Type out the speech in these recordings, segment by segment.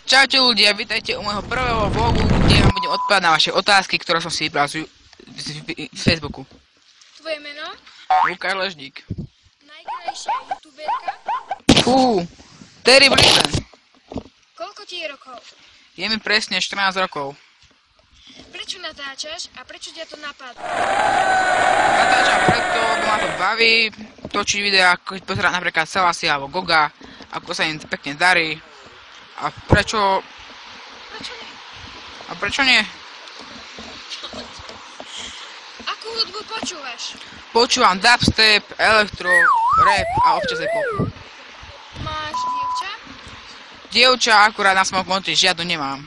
Čaute ľudia, vítajte u môjho prvého vlogu, kde vám budem odpovedať na vaše otázky, ktoré som si vybral z Facebooku. Tvoje meno? Lukáš Ležník. Najkrajšia youtuberka? Terry Britten. Koľko ti je rokov? Je mi presne 14 rokov. Prečo natáčaš a prečo ťa to napadlo? Natáčam preto, lebo ma to baví, točiť videá, keď pozerať napríklad Selasi alebo Goga, ako sa im pekne darí. A prečo... Prečo nie? A prečo nie? Akú hudbu počúvaš? Počúvam dubstep, elektro, rap a občas aj pop. Máš dievča? Dievča akurát na svojom konte žiadnu nemám.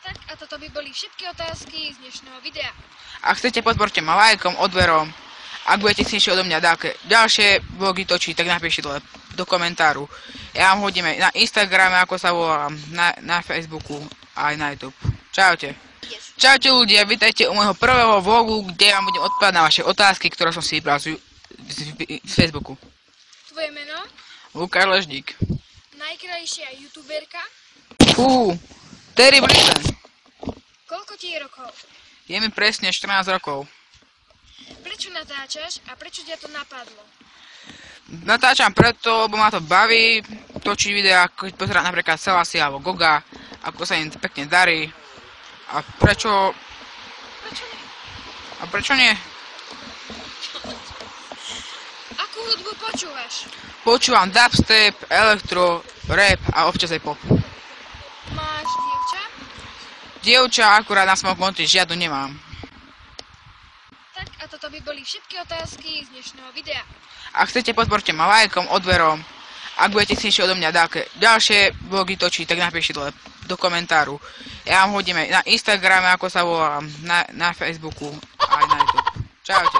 Tak a toto by boli všetky otázky z dnešného videa. Ak chcete, podporte ma lajkom, odberom. Ak budete chcieť odo mňa nejaké ďalšie vlogy točiť, tak napíšte dole do komentáru. Ja vám hodím aj na Instagrame, ako sa volám, na Facebooku a aj na YouTube. Čaute. Čaute ľudia, vítajte u môjho prvého vlogu, kde vám budem odpovedať na vaše otázky, ktoré som si vybral z Facebooku. Tvoje meno? Lukáš Ležník. Najkrajšia youtuberka? Terry Britten. Koľko ti je rokov? Je mi presne 14 rokov. Prečo natáčaš a prečo ťa to napadlo? Natáčam preto, lebo ma to baví, točiť videá, keď pozerať napríklad Selasi alebo Goga, ako sa im pekne darí. A prečo... Prečo nie? A prečo nie? Akú hudbu počúvaš? Počúvam dubstep, elektro, rap a občas aj pop. Máš dievča? Dievča akurát na svojom konte žiadnu nemám. Tak a toto by boli všetky otázky z dnešného videa. Ak chcete, podporte ma lajkom, odberom. Ak budete chcieť odo mňa nejaké ďalšie vlogy točiť, tak napíšte dole do komentáru. Ja vám hodím aj na Instagrame, ako sa volám, na Facebooku a aj na YouTube. Čaute.